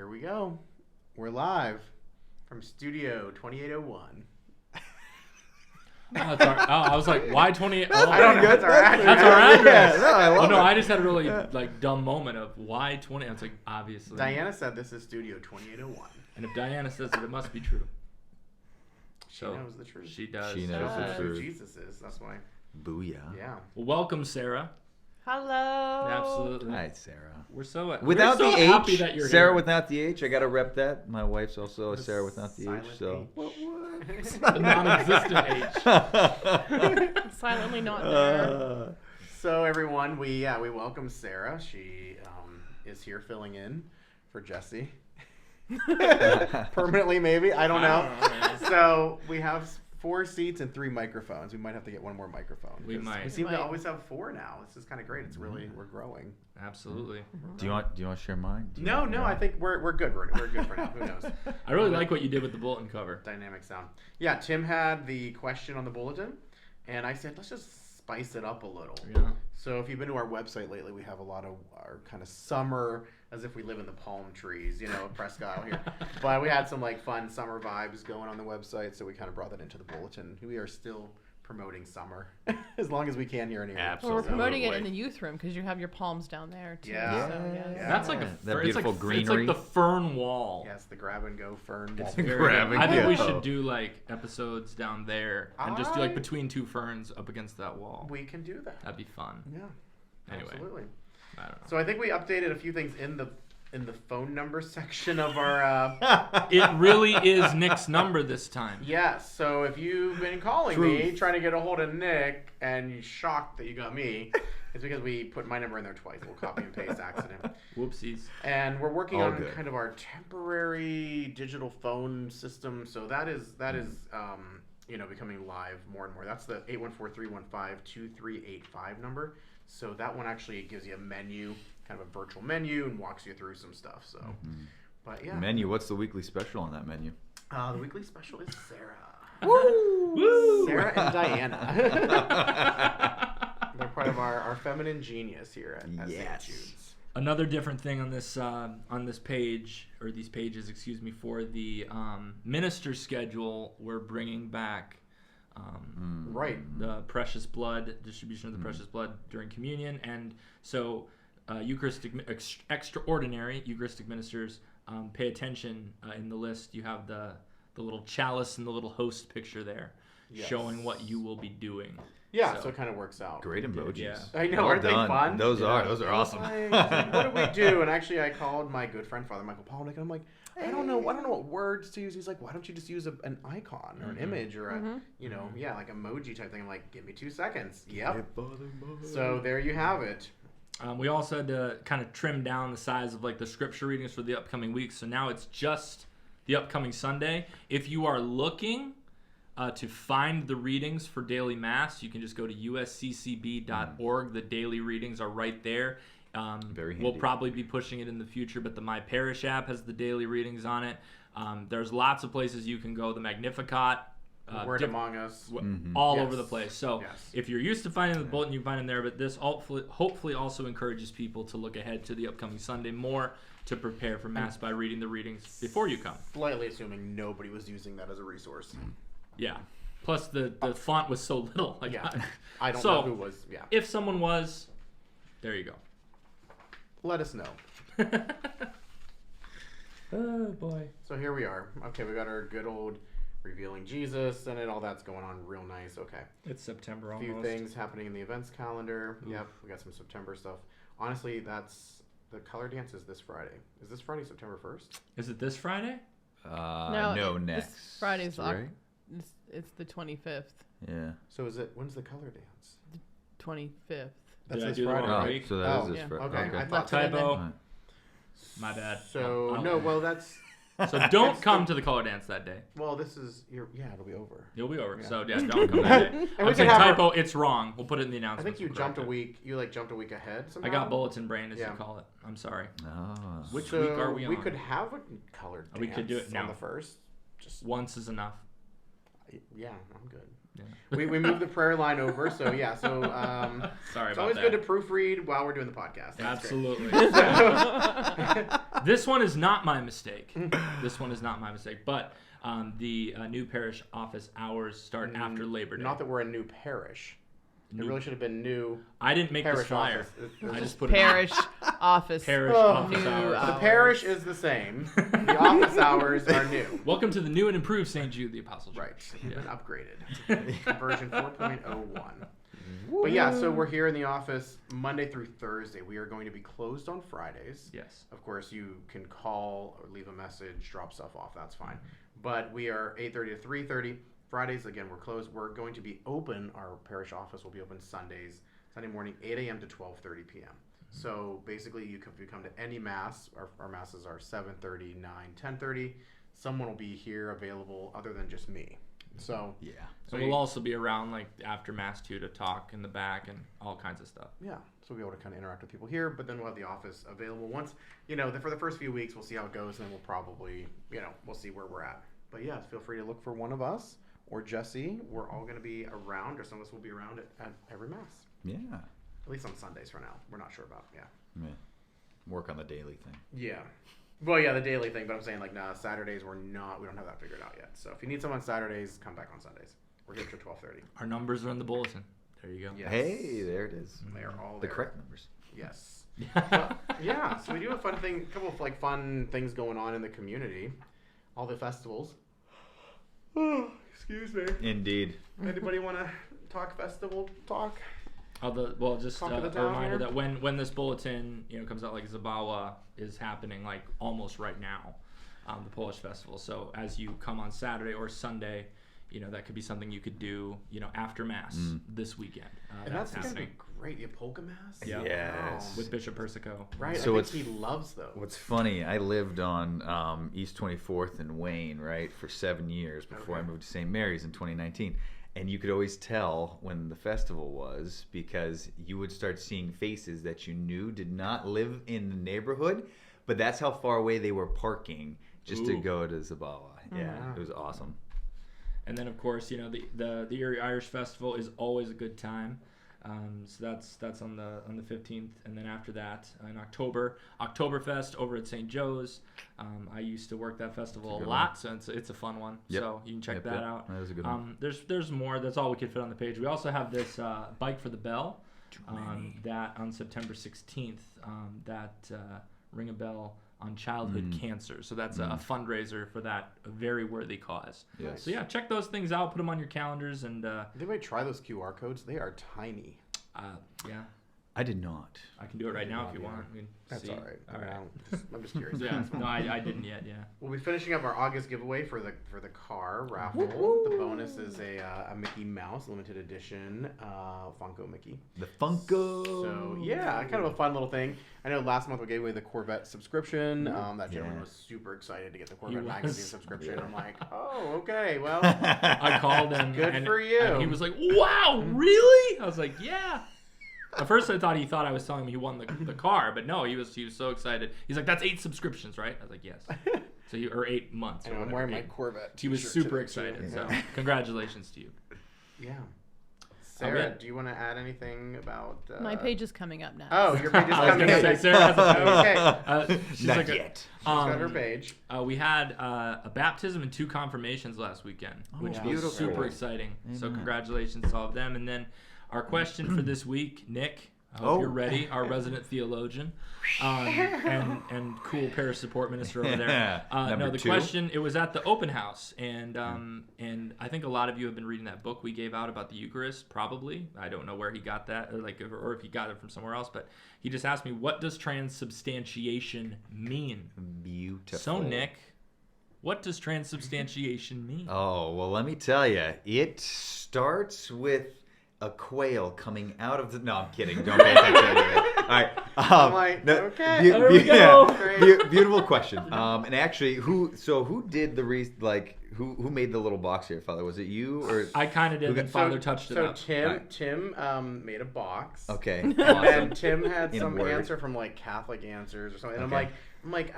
Here we go. We're live from Studio 2801. I was like, why 28? I don't know. That's our address. That's our address. Yeah, no, I love it. I just had a really dumb moment of why 20. I was like, obviously. Diana said this is Studio 2801. And if Diana says it must be true. She knows the truth. She does. She knows the Who truth. Jesus is. That's why. Booyah. Yeah. Well, welcome, Sarah. Hello. Absolutely. Hi, Sarah. We're so Without we're so the happy H, that you're Sarah here. without the H. I gotta rep that. My wife's also a Sarah without the Silent H. So. H. The non-existent H. Silently not there. So everyone, we welcome Sarah. She is here filling in for Jesse. Permanently, maybe. I don't know. So we have 4 seats and 3 microphones. We might have to get one more microphone. We might. We seem to always have 4 now. This is kind of great. It's really we're growing. Absolutely. Do you want to share mine? No. I think we're good. We're good for now. Who knows? I really like what you did with the bulletin cover. Dynamic sound. Yeah, Tim had the question on the bulletin, and I said let's just spice it up a little. Yeah. So if you've been to our website lately, we have a lot of our kind of summer, as if we live in the palm trees, Presque Isle here. But we had some fun summer vibes going on the website, so we kind of brought that into the bulletin. We are still promoting summer as long as we can here anyway. Well, we're promoting it in the youth room because you have your palms down there too. Yeah. So, yeah. That's like that beautiful greenery. It's like the fern wall. Yes, the grab and go fern wall. I think we should do episodes down there and just do between 2 ferns up against that wall. We can do that. That'd be fun. Yeah. Anyway, Absolutely. I don't know. So I think we updated a few things in the phone number section of our. It really is Nick's number this time. Yes. So if you've been calling me trying to get a hold of Nick and you're shocked that you got me, it's because we put my number in there twice. We'll copy and paste accident. Whoopsies. And we're working on good. kind of our temporary digital phone system. So that is becoming live more and more. That's the 814-315-2385 number. So that one actually gives you a menu, kind of a virtual menu, and walks you through some stuff. So, but yeah. Menu. What's the weekly special on that menu? The weekly special is Sarah. Woo! Woo! Sarah and Diana. They're part of our feminine genius here at St. Jude's. Another different thing on this page, or these pages, excuse me, for the minister schedule, we're bringing back the precious blood, distribution of the precious blood during communion. And so extraordinary Eucharistic ministers, pay attention in the list. You have the little chalice and the little host picture there, showing what you will be doing. Yeah, so it kind of works out. Great emojis. Yeah. I know, aren't they fun? Those are awesome. What do we do? And actually, I called my good friend Father Michael Polnick, and I'm like, I don't know what words to use. He's like, why don't you just use an icon or an image or like emoji type thing? I'm like, give me 2 seconds. Yep. So there you have it. We also had to kind of trim down the size of the scripture readings for the upcoming weeks. So now it's just the upcoming Sunday. If you are looking to find the readings for daily mass, you can just go to usccb.org. The daily readings are right there. Very handy. We'll probably be pushing it in the future, but the My Parish app has the daily readings on it. There's lots of places you can go. The Magnificat. Word Among Us. All over the place. So if you're used to finding the bulletin, you find them there. But this hopefully also encourages people to look ahead to the upcoming Sunday more, to prepare for Mass by reading the readings before you come. Slightly assuming nobody was using that as a resource. Yeah. Plus the font was so little. I don't know who was. Yeah. If someone was, there you go. Let us know. Oh boy. So here we are. Okay, we got our good old revealing Jesus and all that's going on real nice. Okay. It's September A almost. few things happening in the events calendar. Oof. Yep, we got some September stuff. Honestly, that's the color dance is this Friday. Is this Friday September 1st? Is it this Friday? No, next. This Friday's right? It's the 25th. Yeah. So when's the color dance? 25th. That's Did I this do the Friday, wrong right? week? So that is this yeah. Friday. Okay, I thought Typo. My bad. So that's So don't come to the color dance that day. well. This is it'll be over. You'll be over. Yeah. So don't come that day. And we I'm saying can have typo. It's wrong. We'll put it in the I announcement. think you jumped a week. You jumped a week ahead. I Somehow? got bulletin brain, as Yeah. you call it. I'm sorry. Oh. Which So week are we on? We could have a colored dance We could do it on now. the 1st. Just Once is enough. yeah, I'm good. Yeah. We moved the prayer line over, so yeah. So sorry it's about always that. good to proofread while we're doing the podcast. That's great. Absolutely. This one is not my mistake. But the new parish office hours start after Labor Day. Not that we're a new parish. It really should have been new. I didn't make this parish flyer. office. I just put Parish office. Parish office New hours. The hours. parish is the same. The office hours are new. Welcome to the new and improved St. Jude the Apostle Church. Right. You've been upgraded. Version 4.01. But yeah, so we're here in the office Monday through Thursday. We are going to be closed on Fridays. Yes. Of course, you can call or leave a message, drop stuff off. That's fine. But we are 8:30 to 3:30. Fridays, again, we're closed. We're going to be open. Our parish office will be open Sunday morning, 8 a.m. to 12:30 p.m. So basically, if you come to any mass, our masses are 7:30, 9, 10:30. Someone will be here available other than just me. So Yeah. So we'll also be around like after Mass too to talk in the back and all kinds of stuff. yeah, so we'll be able to kind of interact with people here, but then we'll have the office available once, for the first few weeks, we'll see how it goes, and then we'll probably, we'll see where we're at. But yeah, feel free to look for one of us or Jesse. We're all going to be around, or some of us will be around at every Mass. Yeah. At least on Sundays for now. We're not sure about, Yeah. Work on the daily thing. Yeah. Well, yeah, the daily thing, but I'm saying, Saturdays we don't have that figured out yet. So if you need someone on Saturdays, come back on Sundays. We're here till 12:30. Our numbers are in the bulletin. There you go. Yes. Hey, there it is. They are all The there. correct numbers. Yes. But, yeah, so we do a couple of fun things going on in the community. All the festivals. Oh, excuse me. Indeed. Anybody want to talk festival talk? Just Talk a of the town reminder here. that when this bulletin comes out, like Zabawa is happening like almost right now, the Polish festival. So as you come on Saturday or Sunday, that could be something you could do after Mass this weekend. And that's going to happening be great. The polka mass? Yeah. Yes. with Bishop Persico. Right, So I think he loves those. What's funny, I lived on East 24th in Wayne, right, for 7 years before I Okay. moved to St. Mary's in 2019. And you could always tell when the festival was because you would start seeing faces that you knew did not live in the neighborhood, but that's how far away they were parking just to Ooh. go to Zabawa. Yeah, wow. it was awesome. And then of course, the Erie Irish Festival is always a good time. So that's on the 15th, and then after that in October, Oktoberfest over at St. Joe's. I used to work that festival a good lot, so it's a fun one. Yep. So you can check Yep, that yep. out. That was a good one. There's more. That's all we could fit on the page. We also have this Bike for the Bell. That on September 16th. Ring a bell on childhood cancer. So that's a fundraiser for that very worthy cause. Yes. So yeah, check those things out. Put them on your calendars, and Anybody try those QR codes? They are tiny. yeah, I did not. I can do it right now if you want. We can That's see. all right. All right. I'm just curious. Yeah, no, I didn't yet. Yeah. We'll be finishing up our August giveaway for the car raffle. The bonus is a Mickey Mouse limited edition Funko Mickey. The Funko. So yeah, kind of a fun little thing. I know last month we gave away the Corvette subscription. That gentleman was super excited to get the Corvette magazine subscription. I'm like, oh, okay, well, I called him. Good and, for you. And he was like, "Wow, really?" I was like, "Yeah." At first, I thought he thought I was telling him he won the car, but no, he was so excited. He's like, "That's 8 subscriptions, right?" I was like, "Yes." So or 8 months. and or I'm whatever. wearing my Corvette. He was t-shirt super today, excited. too. So congratulations to you. Yeah. Sarah, yeah. do you want to add anything about? My page is coming up now. Oh, your page is I was coming gonna say up. Sarah has a page. Okay. She's Not like yet. She's got her page. We had a baptism and 2 confirmations last weekend, which was beautiful. super exciting. So Amen. congratulations to all of them. And then our question for this week, Nick, I hope you're ready, our resident theologian and cool parish support minister over there. Number the 2. question, it was at the open house, and I think a lot of you have been reading that book we gave out about the Eucharist, probably. I don't know where he got that, or if he got it from somewhere else, but he just asked me, what does transubstantiation mean? Beautiful. So, Nick, what does transubstantiation mean? Oh, well, let me tell you. It starts with a quail coming out of the... No, I'm kidding. Don't pay attention to anything. All right. I'm like, okay. There we go. Beautiful question. And actually, who did who made the little box here, Father? Was it you or... I kind of did, and Father touched it up. Tim made a box. Okay. And Awesome. Tim had In some Word. answer from Catholic Answers or something. And Okay. I'm like,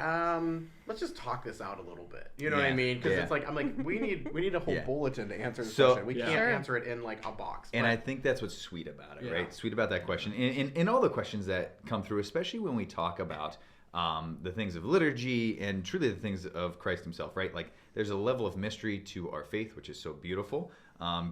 let's just talk this out a little bit. You know what I Yeah, mean? Because yeah. it's like, I'm like, we need a whole Yeah. bulletin to answer this So- question. We Yeah. can't Sure. answer it in a box. And But- I think that's what's sweet about it, Yeah. right? Sweet about that question. And all the questions that come through, especially when we talk about the things of liturgy, and truly the things of Christ himself, right? Like there's a level of mystery to our faith, which is so beautiful,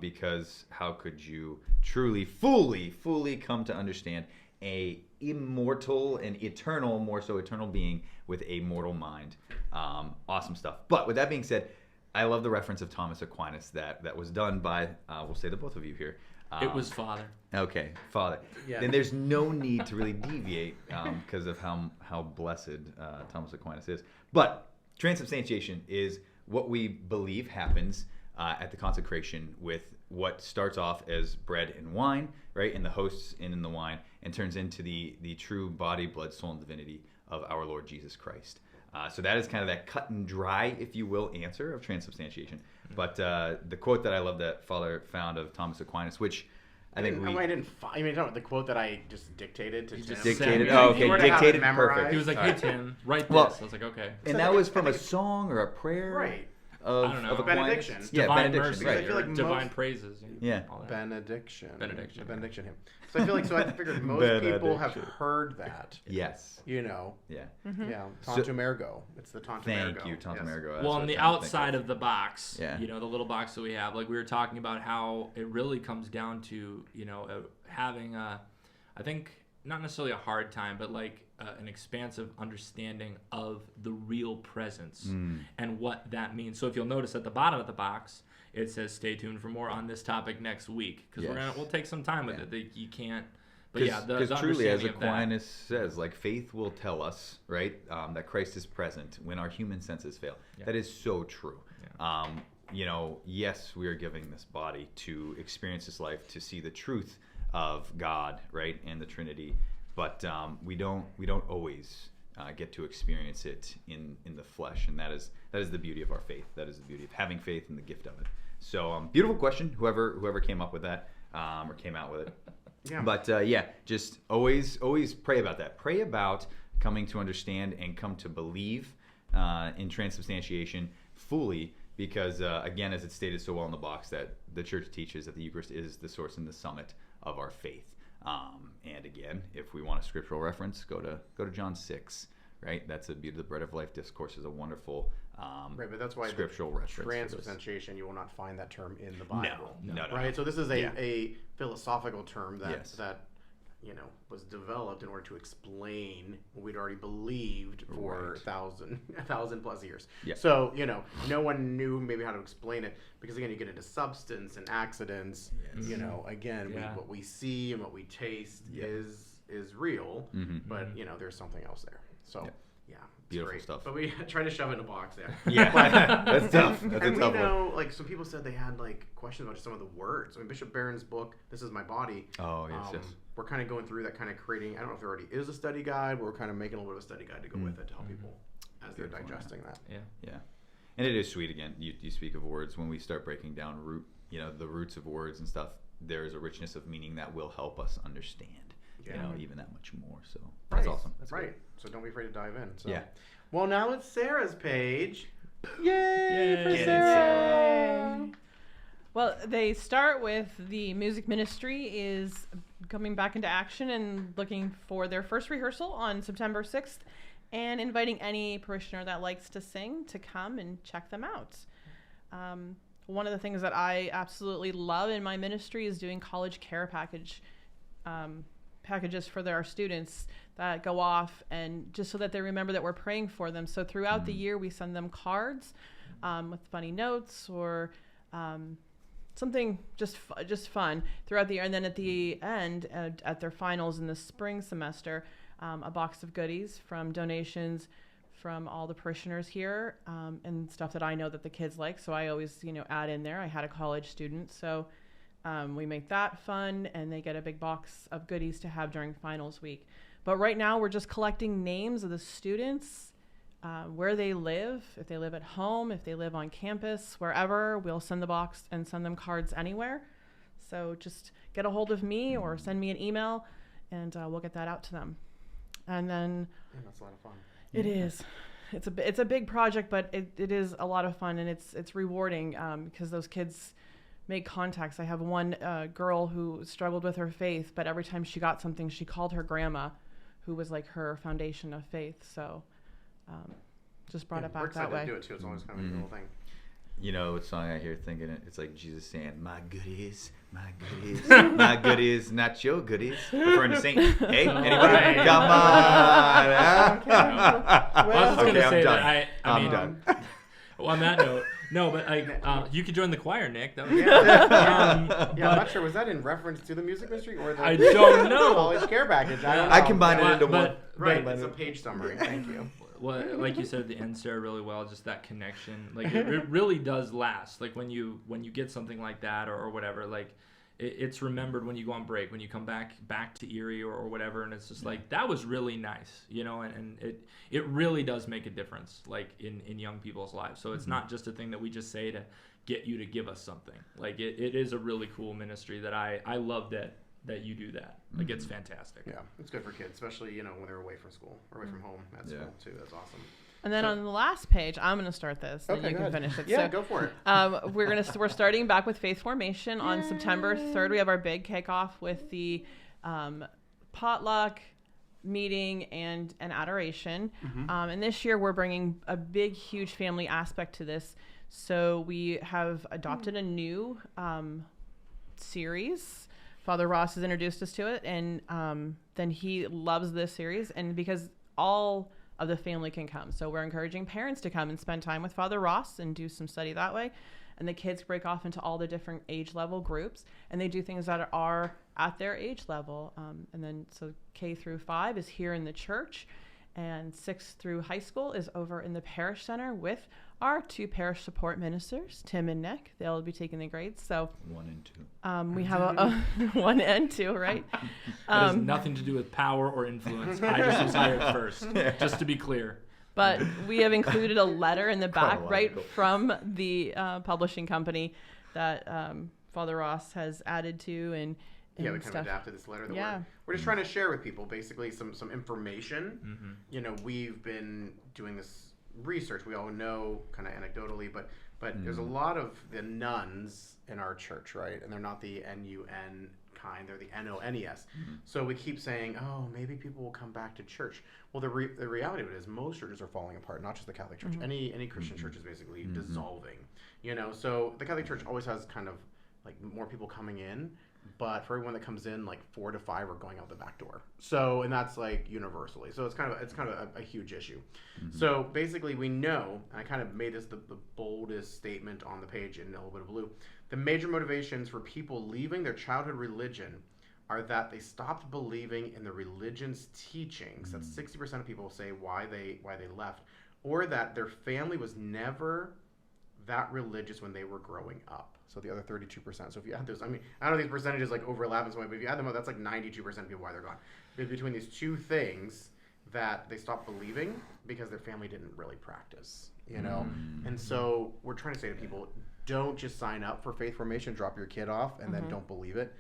because how could you truly, fully come to understand a immortal and eternal, more so eternal being with a mortal mind? Awesome stuff. But with that being said, I love the reference of Thomas Aquinas that was done by, we'll say the both of you here. It was Father. Okay, Father. Yeah. Then there's no need to really deviate because of how blessed Thomas Aquinas is. But transubstantiation is what we believe happens at the consecration with what starts off as bread and wine, right, and the hosts in the wine, and turns into the true body, blood, soul, and divinity of our Lord Jesus Christ. So that is kind of that cut and dry, if you will, answer of transubstantiation. But the quote that I love that Father found of Thomas Aquinas, which I think I didn't find. I mean, the quote that I just dictated to Tim. just dictated. said- Oh, If you okay, were to have it dictated. memorized- Perfect. He was like, All "Hey right. Tim, write this." Well- I was like, "Okay." And So that I was think- from I a think- song or a prayer, Right. Of, I don't know. of Aquinas? Benediction. Yeah, Divine benediction. mercy, Because I Right. feel like or divine most- praises. Yeah. all that. Benediction. Benediction. Benediction hymn. So I feel like I figured most people have Benediction. heard that. Yes. You know. Yeah. Yeah. So- Tantum ergo. It's the Tantum ergo. Thank you, Tantum Yes. ergo. That's Well, what on I'm the trying to think outside of the box, Yeah. you know, the little box that we have, like we were talking about how it really comes down to, you know, having I think not necessarily a hard time, but like an expansive understanding of the real presence and what that means. So if you'll notice at the bottom of the box, it says "Stay tuned for more on this topic next week," because Yes. we'll take some time with Yeah. it. You can't. But yeah, the Because truly, as understanding of that. Aquinas says, like faith will tell us, right, that Christ is present when our human senses fail. Yeah. That is so true. You know, yes, we are giving this body to experience this life, to see the truth of God, right, and the Trinity, but we don't always get to experience it in the flesh, and that is the beauty of our faith. That is the beauty of having faith and the gift of it. So, beautiful question. Whoever came up with that or came out with it. Yeah. But yeah, just always pray about that. Pray about coming to understand and come to believe in transubstantiation fully, because again, as it's stated so well in the box, that the church teaches that the Eucharist is the source and the summit of our faith. And again, if we want a scriptural reference, go to John 6. Right, that's the beauty of the Bread of Life discourse is a wonderful Right, but that's why scriptural reference. for this. transubstantiation, you will not find that term in the Bible. No. Right? So this is Yeah. a philosophical term that Yes. that you know was developed in order to explain what we'd already believed for Right. a thousand plus years. Yeah. So, you know, no one knew maybe how to explain it because again you get into substance and accidents. Yes. You know, again, Yeah. what we see and what we taste Yeah. is real, Mhm. but you know, there's something else there. So Yeah. yeah, it's Beautiful great. stuff. But we try to shove it in a box there. Yeah, that's tough. That's a And we tough one. know, like, some people said they had like questions about just some of the words. I mean, Bishop Barron's book, "This Is My Body." Oh yes. We're kind of going through that, kind of creating. I don't know if there already is a study guide, but we're kind of making a little bit of a study guide to go with it to help people as they're Beautiful, digesting that. Yeah. And it is sweet. Again, you speak of words. When we start breaking down the roots of words and stuff, there is a richness of meaning that will help us understand. Yeah. Even that much more. So that's awesome. That's right. great. So don't be afraid to dive in. So. Yeah. Well, now it's Sarah's page. Yay for Get it, Sarah. Well, they start with the music ministry is coming back into action and looking for their first rehearsal on September 6th and inviting any parishioner that likes to sing to come and check them out. One of the things that I absolutely love in my ministry is doing college care packages for our students that go off, and just so that they remember that we're praying for them. So throughout the year, we send them cards with funny notes or something just fun throughout the year. And then at the end, at their finals in the spring semester, a box of goodies from donations from all the parishioners here, and stuff that I know that the kids like. So I always, add in there. I had a college student, so we make that fun, and they get a big box of goodies to have during finals week. But right now, we're just collecting names of the students, where they live, if they live at home, if they live on campus, wherever. We'll send the box and send them cards anywhere. So just get a hold of me or send me an email, and we'll get that out to them. And then Yeah, that's a lot of fun. it is. It's a big project, but it is a lot of fun, and it's rewarding because those kids make contacts. I have one girl who struggled with her faith, but every time she got something, she called her grandma, who was like her foundation of faith. So just brought it back that way. We're excited to do it too. It's always kind of a little thing. You know what song I hear thinking it? It's like Jesus saying, "My goodies, my goodies, my goodies, not your goodies." Referring to Saint. Hey, anybody? Right. Come on. I was just gonna I'm say done. that I'm done. Well, on that note, no, but you could join the choir, Nick. That was, I'm not sure. Was that in reference to the music ministry or the I don't know. college care package? I don't know. I combined it into one. Right, it's a page summary. Thank you. Well, like you said at the end, Sarah, really well, just that connection. Like it really does last. Like when you get something like that or whatever, like it's remembered when you go on break, when you come back to Erie or whatever, and it's just like that was really nice, you know, and it really does make a difference, like in young people's lives. So it's not just a thing that we just say to get you to give us something. Like it is a really cool ministry that I love that you do that. Like it's fantastic. Yeah, it's good for kids, especially when they're away from school or away from home at school too. That's awesome. And then on the last page, I'm going to start this, and you can finish it. Yeah, so, go for it. We're starting back with Faith Formation on September 3rd. We have our big kickoff with the potluck meeting and an adoration. And this year we're bringing a big, huge family aspect to this. So we have adopted a new series. Father Ross has introduced us to it, and then he loves this series, and because all of the family can come. So we're encouraging parents to come and spend time with Father Ross and do some study that way. And the kids break off into all the different age level groups, and they do things that are at their age level. And then so K through 5 is here in the church, and 6 through high school is over in the parish center with our 2 parish support ministers, Tim and Nick. They'll be taking the grades. So 1 and 2. we have a 1 and 2, right? It has nothing to do with power or influence. I just was hired first, just to be clear. But we have included a letter in the back, right, ago. from the publishing company that Father Ross has added to and we kind stuff. of adapted this letter that we're just trying to share with people, basically some information. We've been doing this research. We all know kind of anecdotally, but there's a lot of the nuns in our church, right? And they're not the N-U-N kind, they're the N-O-N-E-S. So we keep saying, oh, maybe people will come back to church. Well, the reality of it is most churches are falling apart, not just the Catholic Church. Any Christian church is basically dissolving, so the Catholic Church always has kind of like more people coming in, but for everyone that comes in, like 4 to 5 are going out the back door. So, and that's like universally. So it's kind of a huge issue. So basically, we know, and I kind of made this the boldest statement on the page in a little bit of blue. The major motivations for people leaving their childhood religion are that they stopped believing in the religion's teachings. That's 60% of people say why they left, or that their family was never that religious when they were growing up. So the other 32%. So if you add those, I mean, I don't know if these percentages like overlap in some way, but if you add them up, that's like 92% of people why they're gone. Between these two things, that they stopped believing because their family didn't really practice, And so we're trying to say to people, don't just sign up for faith formation, drop your kid off, and then don't believe it.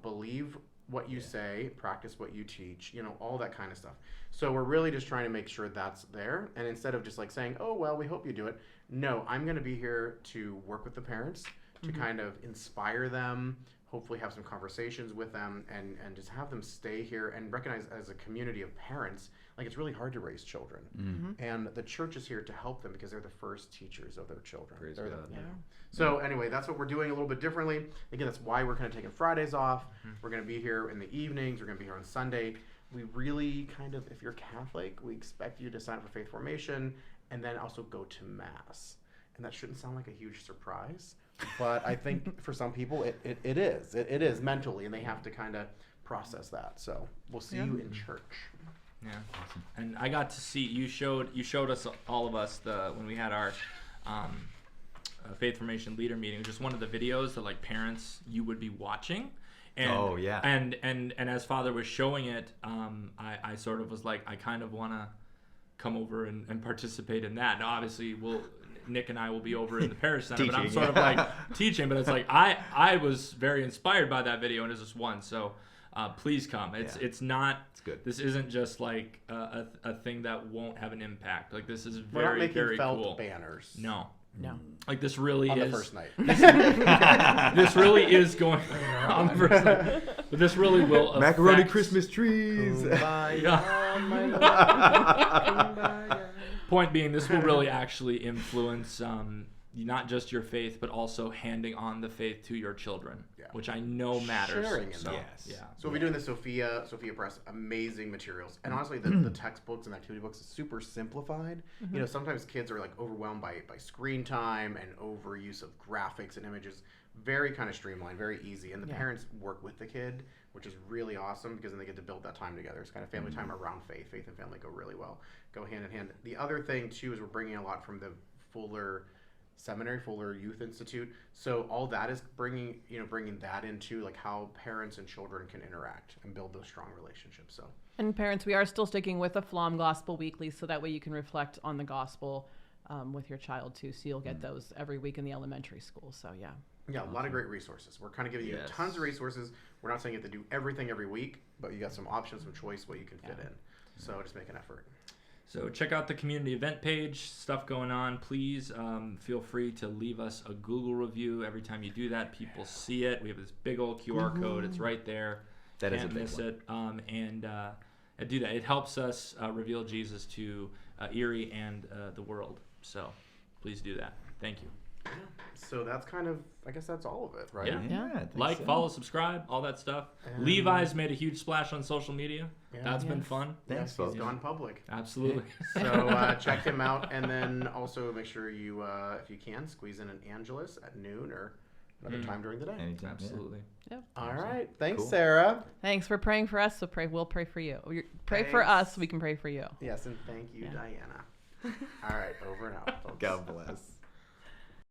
Believe what you say, practice what you teach, all that kind of stuff. So we're really just trying to make sure that's there. And instead of just like saying, oh, well, we hope you do it. No, I'm going to be here to work with the parents, to kind of inspire them, hopefully have some conversations with them, and just have them stay here and recognize as a community of parents, like it's really hard to raise children. And the church is here to help them because they're the first teachers of their children. Praise God. So anyway, that's what we're doing a little bit differently. Again, that's why we're kind of taking Fridays off. We're going to be here in the evenings. We're going to be here on Sunday. We really kind of, if you're Catholic, we expect you to sign up for faith formation and then also go to Mass. And that shouldn't sound like a huge surprise, but I think for some people it is. It is mentally, and they have to kind of process that. So we'll see you in church. Yeah, awesome. And I got to see you showed us, all of us, when we had our faith formation leader meeting, just one of the videos that like parents you would be watching. And, and as Father was showing it, I sort of was like, I kind of want to come over and participate in that. Now, obviously, Nick and I will be over in the parish center, but I'm sort of like teaching. But it's like I was very inspired by that video, and it's just one. So please come. It's not. It's good. This isn't just like a thing that won't have an impact. Like this is very, We're not making very felt cool. banners. No. Like this really on is the first night. This really is going on the first night. But this really will affect Macaroni Christmas trees. Yeah. on my love. Point being, this will really actually influence not just your faith, but also handing on the faith to your children, which I know matters. Sharing in So, that. yeah. So we'll be doing the Sophia Press, amazing materials. And honestly, the textbooks and activity books is super simplified. You know, sometimes kids are like overwhelmed by screen time and overuse of graphics and images. Very kind of streamlined, very easy. And the parents work with the kid, which is really awesome because then they get to build that time together. It's kind of family time around faith. Faith and family go really well, go hand in hand. The other thing too is we're bringing a lot from the Fuller Seminary, Fuller Youth Institute. So all that is bringing that into like how parents and children can interact and build those strong relationships. So, and parents, we are still sticking with the Flom Gospel Weekly, so that way you can reflect on the gospel with your child too. So you'll get those every week in the elementary school. So yeah, a lot of great resources. We're kind of giving you tons of resources. We're not saying you have to do everything every week, but you got some options, some choice, what you can fit in. So just make an effort. So check out the community event page, stuff going on. Please feel free to leave us a Google review. Every time you do that, people see it. We have this big old QR code. It's right there. That is a Can't big miss one. it. And do that. It helps us reveal Jesus to Erie and the world. So please do that. Thank you. Yeah. So that's kind of, I guess that's all of it, right? Yeah. I think Like, so. follow, subscribe, all that stuff. And- Levi's made a huge splash on social media. Yeah. That's been Yes. fun. Thanks, He's folks. gone public. Absolutely. So check him out, and then also make sure you, if you can, squeeze in an Angelus at noon or another time during the day. Anytime, yeah. Absolutely. All right. Thanks, Cool. Sarah. thanks for praying for us. So we'll pray for you. Pray for Thanks. us. We can pray for you. Yes, and thank you, Diana. All right, over and out, folks. God bless.